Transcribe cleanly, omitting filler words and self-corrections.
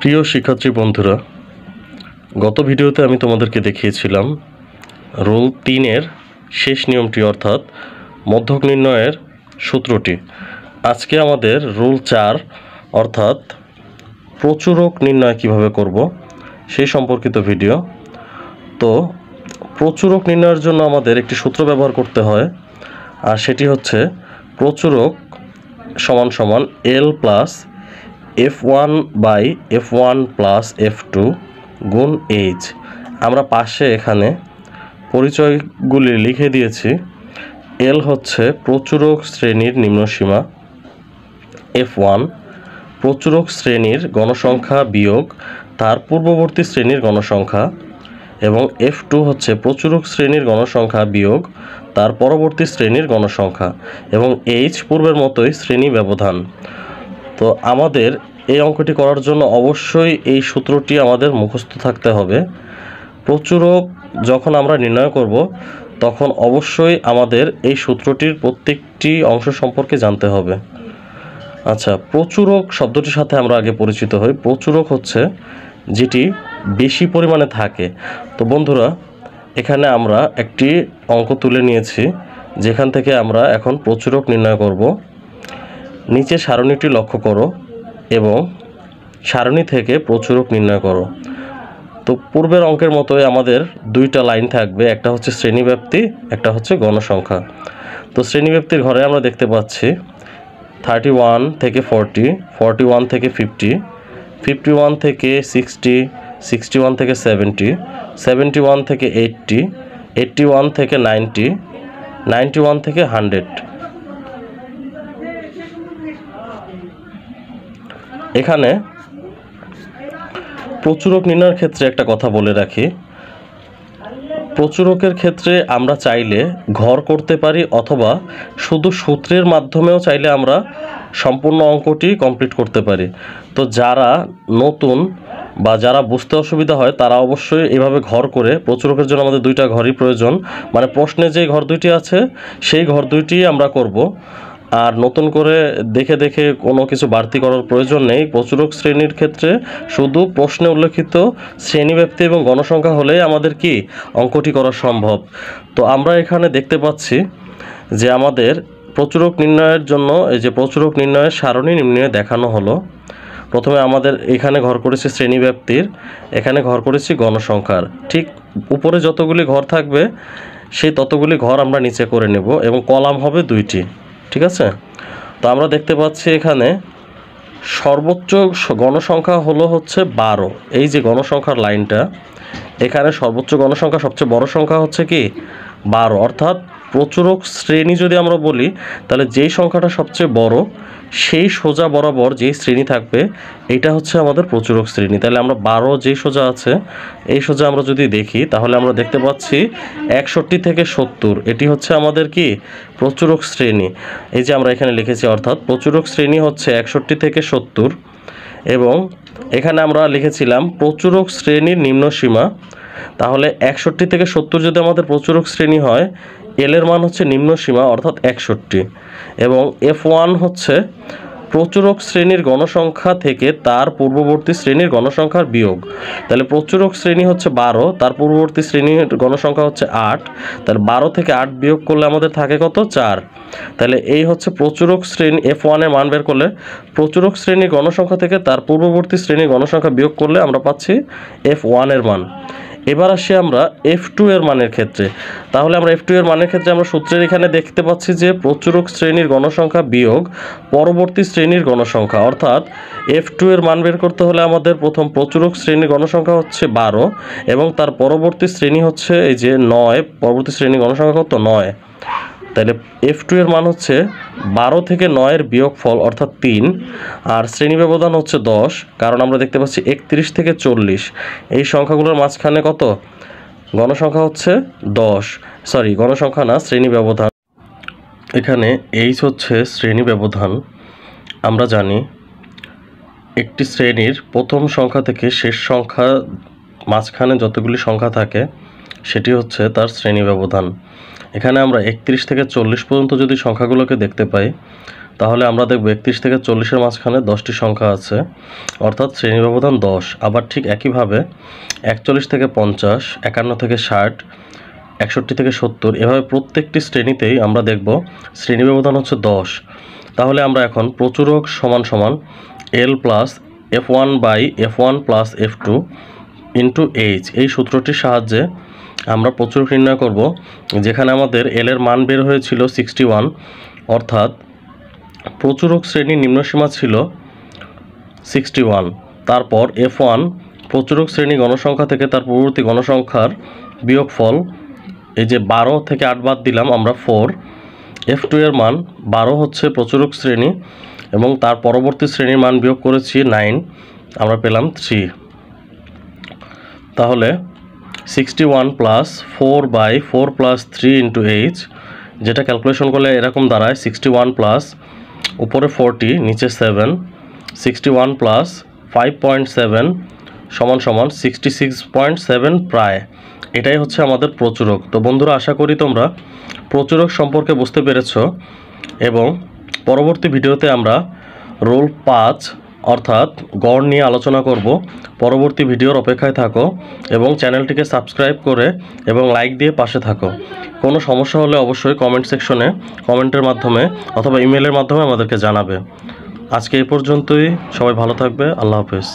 প্রিয় শিক্ষার্থী বন্ধুরা, গত ভিডিওতে আমি তোমাদেরকে দেখিয়েছিলাম রুল 3-এর শেষ নিয়মটি অর্থাৎ মধ্যক নির্ণয়ের সূত্রটি। আজকে আমাদের রুল 4 অর্থাৎ প্রচুরক নির্ণয় কিভাবে করব সেই সম্পর্কিত ভিডিও। তো প্রচুরক নির্ণয়ের জন্য আমাদের একটি সূত্র ব্যবহার করতে হয়, আর সেটি হচ্ছে প্রচুরক সমান সমান L plus F1 by F1 plus F2 গুণ H। আমরা পাশে এখানে পরিচয়গুলি লিখে দিয়েছি। L হচ্ছে প্রচুরক শ্রেণীর নিম্নসীমা, F1 প্রচুরক শ্রেণীর গণসংখ্যা বিয়োগ তার পূর্ববর্তী শ্রেণীর গণসংখ্যা, এবং F2 হচ্ছে প্রচুরক শ্রেণীর গণসংখ্যা বিয়োগ তার পরবর্তী শ্রেণীর গণসংখ্যা, এবং H পূর্বের মতোই শ্রেণী ব্যবধান। তো আমাদের এই অঙ্কটি করার জন্য অবশ্যই এই সূত্রটি আমাদের মুখস্থ থাকতে হবে। প্রচুরক যখন আমরা নির্ণয় করব তখন অবশ্যই আমাদের এই সূত্রটির প্রত্যেকটি অংশ সম্পর্কে জানতে হবে। আচ্ছা, প্রচুরক শব্দটির সাথে আমরা আগে পরিচিত হই। প্রচুরক হচ্ছে যেটি বেশি পরিমাণে থাকে। তো বন্ধুরা, এখানে আমরা একটি অঙ্ক তুলে নিয়েছি যেখান থেকে আমরা এখন প্রচুরক নির্ণয় করব। নিচে সারণীটি লক্ষ্য করো এবং সারণী থেকে প্রচুরক নির্ণয় করো। তো পূর্বের অঙ্কের মতোই আমাদের দুইটা লাইন থাকবে, একটা হচ্ছে শ্রেণীব্যাপ্তি, একটা হচ্ছে গণসংখ্যা। তো শ্রেণীব্যাপ্তির ঘরে আমরা দেখতে পাচ্ছি 31 থেকে 40, 41 থেকে 50, 51 থেকে 60, 61 থেকে 70, 71 থেকে 80, 81 থেকে 90, 91 থেকে 100। এখানে প্রচুরক নির্ণয়ের ক্ষেত্রে একটা কথা বলে রাখি। প্রচুরকের ক্ষেত্রে আমরা চাইলে ঘর করতে পারি, অথবা শুধু সূত্রের মাধ্যমেও চাইলে আমরা সম্পূর্ণ অঙ্কটি কমপ্লিট করতে পারি। তো যারা নতুন বা যারা বুঝতে অসুবিধা হয় তারা অবশ্যই এভাবে ঘর করে, প্রচুরকের জন্য আমাদের দুইটা ঘরই প্রয়োজন, মানে প্রশ্নে যে ঘর দুইটি আছে সেই ঘর দুইটি আমরা করব। আর নতুন করে দেখে দেখে কোনো কিছু বাড়তি করার প্রয়োজন নেই। প্রচুরক শ্রেণীর ক্ষেত্রে শুধু প্রশ্নে উল্লেখিত শ্রেণীব্যাপ্তি এবং গণসংখ্যা হলেই আমাদের কি অঙ্কটি করা সম্ভব। তো আমরা এখানে দেখতে পাচ্ছি যে আমাদের প্রচুরক নির্ণয়ের জন্য এই যে প্রচুরক নির্ণয়ের সারণী নিম্নে দেখানো হলো। প্রথমে আমাদের এখানে ঘর করেছি শ্রেণীব্যাপ্তির, এখানে ঘর করেছি গণসংখ্যার। ঠিক উপরে যতগুলি ঘর থাকবে সেই ততগুলি ঘর আমরা নিচে করে নেব, এবং কলাম হবে দুইটি। ঠিক আছে? তো আমরা দেখতে পাচ্ছি এখানে সর্বোচ্চ গণসংখ্যা হচ্ছে 12। এই যে গণসংখ্যার লাইনটা, এখানে সর্বোচ্চ গণসংখ্যা সবচেয়ে বড় সংখ্যা হচ্ছে কি 12। অর্থাৎ প্রচুরক শ্রেণী যদি আমরা বলি তাহলে যেই সংখ্যাটা সবচেয়ে বড় সেই সোজা বরাবর যেই শ্রেণী থাকবে এটা হচ্ছে আমাদের প্রচুরক শ্রেণী। তাহলে আমরা 12 যেই সোজা আছে এই সোজা আমরা যদি দেখি তাহলে আমরা দেখতে পাচ্ছি 61 থেকে 70, এটি হচ্ছে আমাদের কি প্রচুরক শ্রেণী। এই যে আমরা এখানে লিখেছি, অর্থাৎ প্রচুরক শ্রেণী হচ্ছে 61 থেকে 70। এবং এখানে আমরা লিখেছিলাম প্রচুরক শ্রেণীর নিম্নসীমা। তাহলে 61 থেকে 70 যদি আমাদের প্রচুরক শ্রেণী হয়, এল এর মান হচ্ছে নিম্নসীমা অর্থাৎ 61, এবং F1 হচ্ছে প্রচুরক শ্রেণীর গণসংখ্যা থেকে তার পূর্ববর্তী শ্রেণীর গণসংখ্যার বিয়োগ। তাহলে প্রচুরক শ্রেণী হচ্ছে 12, তার পূর্ববর্তী শ্রেণীর গণসংখ্যা হচ্ছে 8। তাহলে 12 থেকে 8 বিয়োগ করলে আমাদের থাকে কত? 4। তাহলে এই হচ্ছে প্রচুরক শ্রেণী। F1 এর মান বের করলে প্রচুরক শ্রেণীর গণসংখ্যা থেকে তার পূর্ববর্তী শ্রেণীর গণসংখ্যা বিয়োগ করলে আমরা পাচ্ছি F1 এর মান। এবার আসি আমরা F2 এর মানের ক্ষেত্রে। তাহলে আমরা F2 এর মানের ক্ষেত্রে আমরা সূত্রের এখানে দেখতে পাচ্ছি যে প্রচুরক শ্রেণীর গণসংখ্যা বিয়োগ পরবর্তী শ্রেণীর গণসংখ্যা, অর্থাৎ F2 এর মান বের করতে হলে আমাদের প্রথম প্রচুরক শ্রেণীর গণসংখ্যা হচ্ছে 12, এবং তার পরবর্তী শ্রেণী হচ্ছে এই যে 9, পরবর্তী শ্রেণীর গণসংখ্যা কত? 9। তাহলে F2 এর মান হচ্ছে 12 থেকে 9 এর বিয়োগফল অর্থাৎ 3, আর শ্রেণী ব্যবধান হচ্ছে 10, কারণ আমরা দেখতে পাচ্ছি 31 থেকে 40 এই সংখ্যাগুলোর মাঝখানে কত গণসংখ্যা হচ্ছে 10, সরি গণসংখ্যা না, শ্রেণী ব্যবধান। এখানে H হচ্ছে শ্রেণী ব্যবধান। আমরা জানি একটি শ্রেণীর প্রথম সংখ্যা থেকে শেষ সংখ্যা মাঝখানে যতগুলি সংখ্যা থাকে সেটি হচ্ছে তার শ্রেণী ব্যবধান। এখানে আমরা 31 থেকে 40 পর্যন্ত যদি সংখ্যাগুলোকে দেখতে পাই তাহলে আমরা দেখব 31 থেকে 40-এর মাঝখানে 10টি সংখ্যা আছে, অর্থাৎ শ্রেণী ব্যবধান 10। আবার ঠিক একইভাবে 41 থেকে 50, 51 থেকে 60, 61 থেকে 70, এভাবে প্রত্যেকটি শ্রেণীতেই আমরা দেখব শ্রেণী ব্যবধান হচ্ছে 10। তাহলে আমরা এখন প্রচুরক সমান সমান L plus F1 by F1 plus F2 into H, এই সূত্রটির সাহায্যে আমরা প্রচুরক নির্ণয় করব। যেখানে আমাদের L এর মান বের হয়েছিল 61, অর্থাৎ প্রচুরক শ্রেণীর নিম্নসীমা ছিল 61। তারপর F1 প্রচুরক শ্রেণী গণসংখ্যা থেকে তার পূর্ববর্তী গণসংখ্যার বিয়োগফল, এই যে 12 থেকে 8 বাদ দিলাম আমরা 4। F2 এর মান 12 হচ্ছে প্রচুরক শ্রেণী এবং তার পরবর্তী শ্রেণীর মান বিয়োগ করেছি 9, আমরা পেলাম 3। তাহলে 61 plus 4 by 4 plus 3 into H, যেটা ক্যালকুলেশন করলে এরকম দাঁড়ায় 61 প্লাস উপরে 40 নিচে 7, 61 প্লাস 5.7 সমান সমান 66.7 প্রায়। এটাই হচ্ছে আমাদের প্রচুরক। তো বন্ধুরা, আশা করি তোমরা প্রচুরক সম্পর্কে বুঝতে পেরেছো এবং পরবর্তী ভিডিওতে আমরা রোল 5 অর্থাৎ গড় নিয়ে আলোচনা করব। পরবর্তী ভিডিওর অপেক্ষায় থাকো এবং চ্যানেলটিকে সাবস্ক্রাইব করে এবং লাইক দিয়ে পাশে থাকো। কোনো সমস্যা হলে অবশ্যই কমেন্ট সেকশনে কমেন্টের মাধ্যমে অথবা ইমেলের মাধ্যমে আমাদেরকে জানাবে। আজকে এই পর্যন্তই, সবাই ভালো থাকবে। আল্লাহ হাফেজ।